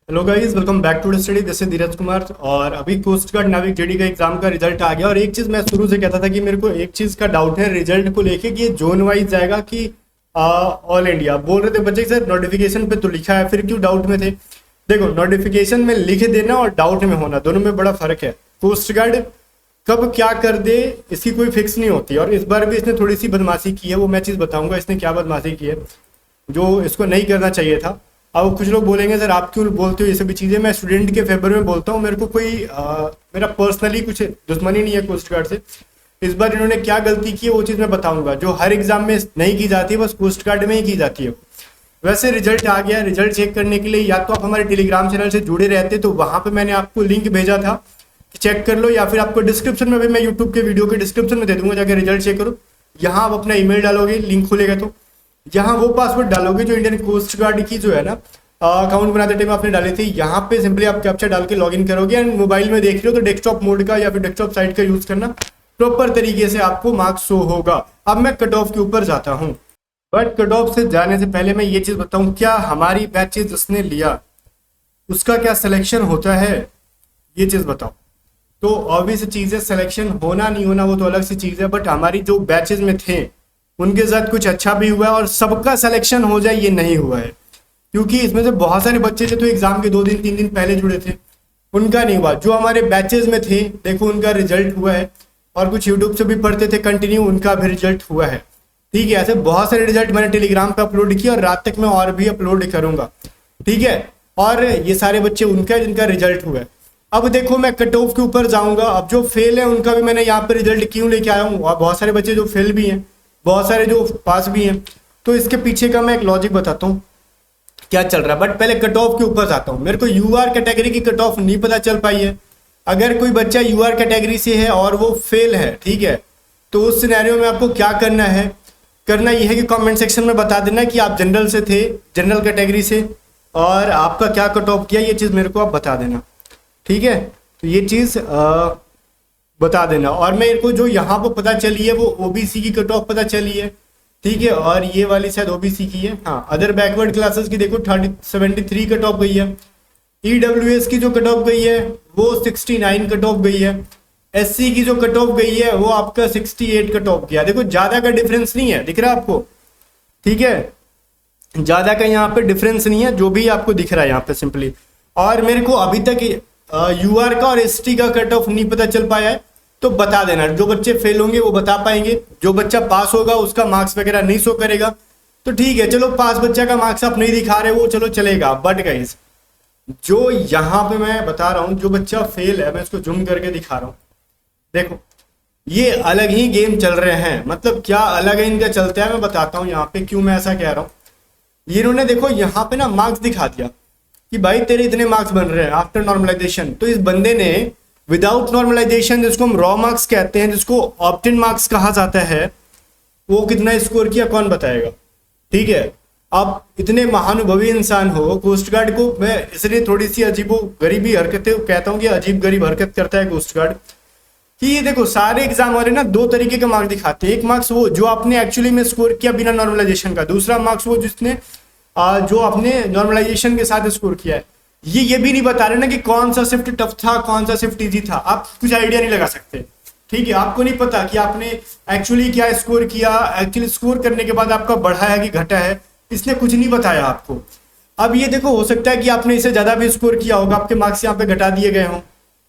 Hello guys, welcome back to the study. This is Dheeraj Kumar. और अभी coast guard Navik GD का exam का result आ गया। और एक चीज मैं शुरू से कहता था कि मेरे को एक चीज का डाउट है रिजल्ट को लेके कि ये जोन वाइज जाएगा कि ऑल इंडिया। बोल रहे थे बच्चे कि सर नोटिफिकेशन पे तो लिखा है, फिर क्यों डाउट में थे। देखो, नोटिफिकेशन में लिख देना और डाउट में होना दोनों में बड़ा फर्क है। कोस्ट गार्ड कब क्या कर दे इसकी कोई फिक्स नहीं होती। और इस बार भी इसने थोड़ी सी बदमाशी की है, वो मैं चीज बताऊंगा इसने क्या बदमाशी की है जो इसको नहीं करना चाहिए था। अब कुछ लोग बोलेंगे सर आप क्यों बोलते हो ये सभी चीज़ें। मैं स्टूडेंट के फेवर में बोलता हूँ। मेरे को कोई मेरा पर्सनली कुछ दुश्मनी नहीं है कोस्ट गार्ड से। इस बार इन्होंने क्या गलती की है वो चीज़ मैं बताऊंगा, जो हर एग्जाम में नहीं की जाती है, बस कोस्ट गार्ड में ही की जाती है। वैसे रिजल्ट आ गया। रिजल्ट चेक करने के लिए या तो आप हमारे टेलीग्राम चैनल से जुड़े रहते तो वहां पे मैंने आपको लिंक भेजा था कि चेक कर लो, या फिर आपको डिस्क्रिप्शन में भी मैं यूट्यूब के वीडियो के डिस्क्रिप्शन में दे दूंगा, जाकर रिजल्ट चेक करो। यहाँ आप अपना ईमेल डालोगे, लिंक खुलेगा तो यहाँ वो पासवर्ड डालोगे जो इंडियन कोस्ट गार्ड की जो है ना अकाउंट बनाते टाइम आपने डाले थे। यहाँ पे सिंपली आप कैप्चा डाल के लॉगिन करोगे एंड मोबाइल में देख रहे हो तो डेस्कटॉप मोड का या फिर डेस्कटॉप साइट का यूज करना। प्रॉपर तरीके से आपको मार्क्स शो होगा। अब मैं कट ऑफ के ऊपर जाता हूँ, बट कट ऑफ से जाने से पहले मैं ये चीज बताऊं, क्या हमारी बैचेज जिसने लिया उसका क्या सिलेक्शन होता है, ये चीज बताओ। तो ऑब्वियस चीज है, सिलेक्शन होना नहीं होना वो तो अलग सी चीज है, बट हमारी जो बैचेज में थे उनके साथ कुछ अच्छा भी हुआ है और सबका सिलेक्शन हो जाए ये नहीं हुआ है। क्योंकि इसमें से बहुत सारे बच्चे थे तो एग्जाम के 2 दिन 3 दिन पहले जुड़े थे, उनका नहीं हुआ। जो हमारे बैचेज में थे देखो उनका रिजल्ट हुआ है। और कुछ यूट्यूब से भी पढ़ते थे कंटिन्यू, उनका भी रिजल्ट हुआ है। ठीक है, ऐसे बहुत सारे रिजल्ट मैंने टेलीग्राम पे अपलोड किया और रात तक मैं और भी अपलोड करूंगा। ठीक है, और ये सारे बच्चे उनका जिनका रिजल्ट हुआ है। अब देखो मैं कट ऑफ के ऊपर जाऊंगा। अब जो फेल है उनका भी मैंने यहाँ पे रिजल्ट क्यों लेके आया हूँ, और बहुत सारे बच्चे जो फेल भी हैं, बहुत सारे जो पास भी हैं। तो इसके पीछे का मैं एक लॉजिक बताता हूँ क्या चल रहा है। बट पहले कट ऑफ के ऊपर जाता हूँ। मेरे को यूआर कैटेगरी की कट ऑफ नहीं पता चल पाई है। अगर कोई बच्चा यूआर कैटेगरी से है और वो फेल है, ठीक है, तो उस सिनेरियो में आपको क्या करना है। करना यह है कि कमेंट सेक्शन में बता देना कि आप जनरल से थे, जनरल कैटेगरी से, और आपका क्या कट ऑफ किया, ये चीज़ मेरे को आप बता देना। ठीक है, तो ये चीज़ बता देना। और मेरे को जो यहाँ पर पता चली है वो ओबीसी की कट ऑफ पता चली है। ठीक है, और ये वाली शायद ओबीसी की है। हाँ, अदर बैकवर्ड क्लासेस की देखो 73 कट ऑफ गई है। ईडब्ल्यूएस की जो कट ऑफ गई है वो 69 कट ऑफ गई है। एससी की जो कट ऑफ गई है वो आपका 68 कट ऑफ गया। देखो ज्यादा का डिफरेंस नहीं है, दिख रहा है आपको। ठीक है, ज्यादा का यहाँ पे डिफरेंस नहीं है, जो भी आपको दिख रहा है यहाँ पे सिंपली। और मेरे को अभी तक यूआर का और एसटी का कट ऑफ नहीं पता चल पाया है, तो बता देना। जो बच्चे फेल होंगे वो बता पाएंगे, जो बच्चा पास होगा उसका मार्क्स वगैरह नहीं शो करेगा। तो ठीक है, चलो पास बच्चा का मार्क्स आप नहीं दिखा रहे वो चलो चलेगा। बट गाइस, जो यहाँ पे मैं बता रहा हूँ, जो बच्चा फेल है मैं इसको जूम करके दिखा रहा हूँ। देखो ये अलग ही गेम चल रहे हैं। मतलब क्या अलग है इनका चलता है, मैं बताता हूँ यहाँ पे क्यों मैं ऐसा कह रहा हूँ। ये इन्होंने देखो यहाँ पे ना मार्क्स दिखा दिया कि भाई तेरे इतने मार्क्स बन रहे हैं आफ्टर नॉर्मलाइजेशन। तो इस बंदे ने विदाउट नॉर्मलाइजेशन, जिसको हम रॉ मार्क्स कहते हैं, जिसको ऑप्टिन मार्क्स कहा जाता है, वो कितना स्कोर किया कौन बताएगा। ठीक है, आप इतने महानुभवी इंसान हो, कोस्ट गार्ड को मैं इसलिए थोड़ी सी अजीबो गरीबी हरकतें कहता हूँ कि अजीब गरीब हरकत करता है कोस्ट गार्ड। कि ये देखो सारे एग्जाम वाले ना 2 तरीके का मार्क्स दिखाते हैं। एक मार्क्स वो जो आपने एक्चुअली में स्कोर किया बिना नॉर्मलाइजेशन का, दूसरा मार्क्स वो जिसने जो आपने नॉर्मलाइजेशन के साथ स्कोर किया है। ये भी नहीं बता रहे ना कि कौन सा शिफ्ट टफ था कौन सा शिफ्ट इजी था। आप कुछ आइडिया नहीं लगा सकते। ठीक है, आपको नहीं पता कि आपने एक्चुअली क्या स्कोर किया, एक्चुअली स्कोर करने के बाद आपका बढ़ा है कि घटा है, इसने कुछ नहीं बताया आपको। अब ये देखो, हो सकता है कि आपने इसे ज्यादा भी स्कोर किया होगा, आपके मार्क्स यहाँ पे घटा दिए गए हों,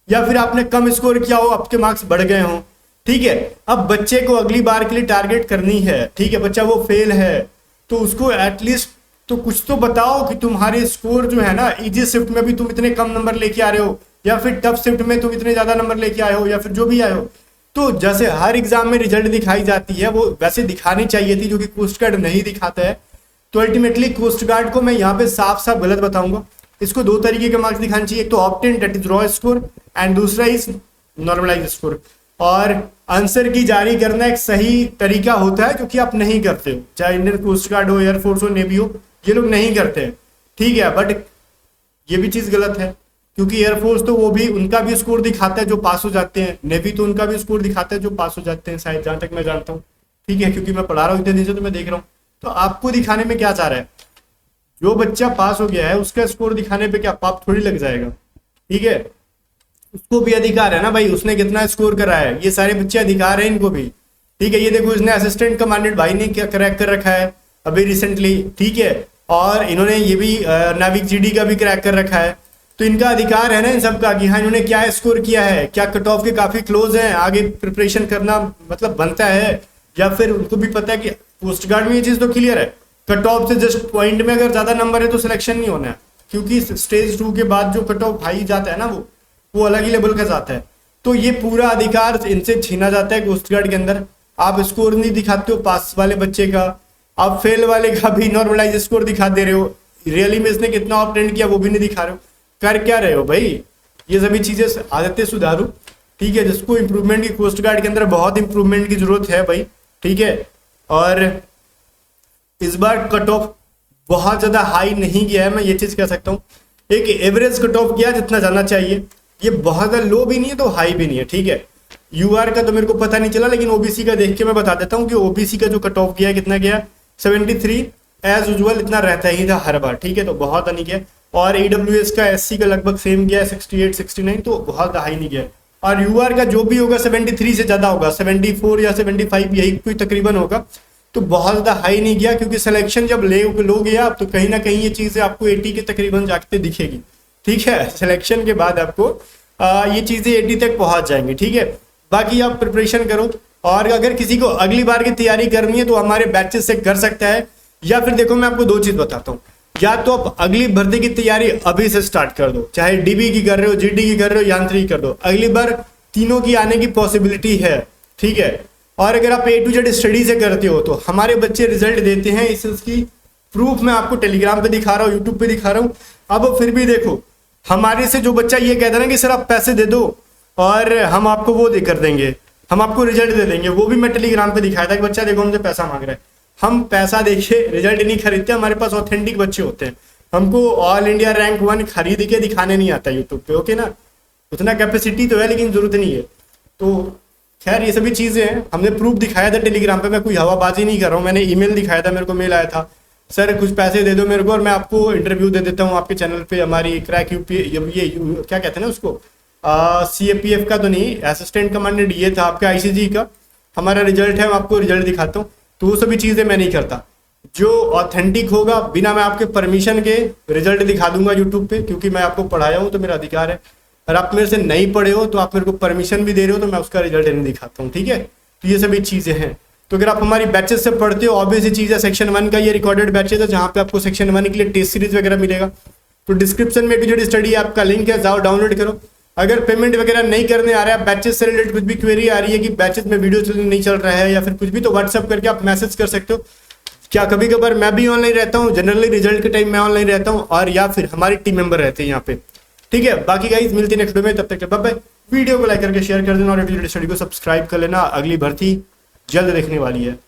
या फिर आपने कम स्कोर किया हो, आपके मार्क्स बढ़ गए हों। ठीक है, अब बच्चे को अगली बार के लिए टारगेट करनी है। ठीक है, बच्चा वो फेल है तो उसको एटलीस्ट तो कुछ तो बताओ कि तुम्हारे स्कोर जो है ना, इजी शिफ्ट में भी तुम इतने कम नंबर लेके आ रहे हो, या फिर टफ शिफ्ट में तुम इतने ज्यादा नंबर लेके आए हो, या फिर जो भी आए हो। तो जैसे हर एग्जाम में रिजल्ट दिखाई जाती है वो वैसे दिखानी चाहिए थी, जो कि कोस्ट गार्ड नहीं दिखाता है। तो अल्टीमेटली कोस्ट गार्ड को मैं यहाँ पे साफ साफ गलत बताऊंगा। इसको 2 तरीके के मार्क्स दिखाने चाहिए, एक तो obtain that is raw score and दूसरा इज नॉर्मलाइज स्कोर। और आंसर की जारी करना एक सही तरीका होता है जो कि आप नहीं करते हो, चाहे इंडियन कोस्ट गार्ड हो, एयरफोर्स हो, नेवी हो, ये लोग नहीं करते हैं। ठीक है, बट ये भी चीज गलत है क्योंकि एयरफोर्स तो वो भी उनका भी स्कोर दिखाता है जो पास हो जाते हैं, नेवी तो उनका भी स्कोर दिखाता है जो पास हो जाते हैं शायद, जहां तक मैं जानता हूँ। ठीक है, क्योंकि मैं पढ़ा रहा हूँ इतने दिन से तो मैं देख रहा हूँ। तो आपको दिखाने में क्या चाह रहा है, जो बच्चा पास हो गया है उसका स्कोर दिखाने पे क्या पाप थोड़ी लग जाएगा, ठीक है। उसको भी अधिकार है ना भाई, उसने कितना स्कोर करा है, ये सारे बच्चे अधिकार है इनको भी, ठीक है। ये देखो इसने असिस्टेंट कमांडेंट भाई ने क्या क्रैक कर रखा है अभी रिसेंटली, ठीक है। और इन्होंने ये भी नाविक जीडी का भी क्रैक कर रखा है। तो इनका अधिकार है ना इन सबका कि हाँ इन्होंने क्या स्कोर किया है, क्या कट ऑफ के काफी क्लोज है, आगे प्रिपरेशन करना मतलब बनता है, या फिर उनको भी पता है कि पोस्ट गार्ड में ये चीज तो क्लियर है, कट ऑफ से जस्ट पॉइंट में अगर ज्यादा नंबर है तो सिलेक्शन नहीं होना है, क्योंकि स्टेज 2 के बाद जो कट ऑफ हाई जाता है ना वो अलग ही लेवल का जाता है। तो ये पूरा अधिकार इनसे छीना जाता है कोस्ट गार्ड के अंदर। आप स्कोर नहीं दिखाते हो पास वाले बच्चे का, आप फेल वाले का भी नॉर्मलाइज स्कोर दिखा दे रहे हो, रियली में इसने कितना ऑप्टेंड किया वो भी नहीं दिखा रहे हो, कर क्या रहे हो भाई। ये सभी चीजें आदतें सुधारो, ठीक है, जिसको इंप्रूवमेंट की कोस्ट गार्ड के अंदर बहुत इंप्रूवमेंट की जरूरत है भाई, ठीक है। और इस बार कट ऑफ बहुत ज्यादा हाई नहीं गया है, मैं ये चीज कह सकता हूँ, एक एवरेज कट ऑफ गया जितना जाना चाहिए, ये बहुत ज्यादा लो भी नहीं है तो हाई भी नहीं है, ठीक है। यूआर का तो मेरे को पता नहीं चला, लेकिन ओबीसी का देख के मैं बता देता हूँ कि ओबीसी का जो कट ऑफ गया कितना गया 73, एज यूजुअल इतना रहता ही था हर बार, ठीक है, तो बहुत नहीं गया। और ईडब्ल्यूएस का एससी का लगभग सेम गया 68 69, तो बहुत हाई नहीं गया। और यूआर का जो भी होगा 73 से ज्यादा होगा, 74 या 75 यही कोई तकरीबन होगा, तो बहुत ज्यादा हाई नहीं गया, क्योंकि सिलेक्शन जब लो गया तो कहीं ना कहीं ये चीजें आपको 80 के तकरीबन जाके दिखेगी, ठीक है। सिलेक्शन के बाद आपको ये चीजें 80 तक पहुंच जाएंगी, ठीक है। बाकी आप प्रिपरेशन करो, और अगर किसी को अगली बार की तैयारी करनी है तो हमारे बैचेस से कर सकता है, या फिर देखो मैं आपको दो चीज बताता हूँ, या तो आप अगली भर्ती की तैयारी अभी से स्टार्ट कर दो, चाहे डीबी की कर रहे हो, जीडी की कर रहे हो, यांत्रिक कर दो, अगली बार तीनों की आने की पॉसिबिलिटी है, ठीक है। और अगर आप A to Z स्टडी से करते हो तो हमारे बच्चे रिजल्ट देते हैं, इसकी प्रूफ मैं आपको टेलीग्राम पे दिखा रहा हूँ, यूट्यूब पे दिखा रहा हूँ। अब फिर भी देखो, हमारे से जो बच्चा ये कहता है ना कि सर आप पैसे दे दो और हम आपको वो दे कर देंगे, हम आपको रिजल्ट दे देंगे, वो भी मैं टेलीग्राम पे दिखाया था कि बच्चा देखो हमसे पैसा मांग रहा है। हम पैसा देके रिजल्ट नहीं खरीदते, हमारे पास ऑथेंटिक बच्चे होते हैं, हमको ऑल इंडिया रैंक 1 खरीद के दिखाने नहीं आता यूट्यूब पे, ओके ना। उतना कैपेसिटी तो है लेकिन जरूरत नहीं है। तो खैर ये सभी चीजें हैं, हमने प्रूफ दिखाया था टेलीग्राम पे, मैं कोई हवाबाजी नहीं कर रहा हूँ, मैंने ईमेल दिखाया था, मेरे को मेल आया था, सर कुछ पैसे दे दो मेरे को और मैं आपको इंटरव्यू दे देता हूँ आपके चैनल पे, हमारी क्रैक यूपी ये क्या कहते हैं ना उसको, CAPF का तो नहीं, असिस्टेंट कमांडेंट ये था आपका ICG का, हमारा रिजल्ट है, मैं आपको रिजल्ट दिखाता हूँ। तो वो सभी चीजें मैं नहीं करता, जो ऑथेंटिक होगा बिना मैं आपके परमिशन के रिजल्ट दिखा दूंगा यूट्यूब पे, क्योंकि मैं आपको पढ़ाया हूँ तो मेरा अधिकार है। और आप मेरे से नहीं पढ़े हो तो आप मेरे को परमिशन भी दे रहे हो तो मैं उसका रिजल्ट नहीं दिखाता हूँ, ठीक है। तो ये सभी चीजें हैं। तो अगर आप हमारी बैचेस से पढ़ते हो, ऑब्वियस चीज है, सेक्शन 1 का ये रिकॉर्डेड बैचेस है जहाँ पे आपको सेक्शन 1 के लिए टेस्ट सीरीज वगैरह मिलेगा। तो डिस्क्रिप्शन में जो स्टडी ऐप का लिंक है, जाओ डाउनलोड करो। अगर पेमेंट वगैरह नहीं करने आ रहा है, बैचेस से रिलेटेड कुछ भी क्वेरी आ रही है कि बैचेस में वीडियो नहीं चल रहा है या फिर कुछ भी, तो व्हाट्सअप करके आप मैसेज कर सकते हो। क्या कभी कभार मैं भी ऑनलाइन रहता हूँ, जनरली रिजल्ट के टाइम मैं ऑनलाइन रहता हूँ, और या फिर हमारी टीम मेंबर रहते हैं यहाँ पे, ठीक है। बाकी गाइस मिलते हैं नेक्स्ट वीडियो में, तब तक बाय बाय। वीडियो को लाइक करके शेयर कर देना और स्टडी को सब्सक्राइब कर लेना, अगली भर्ती जल्द देखने वाली है।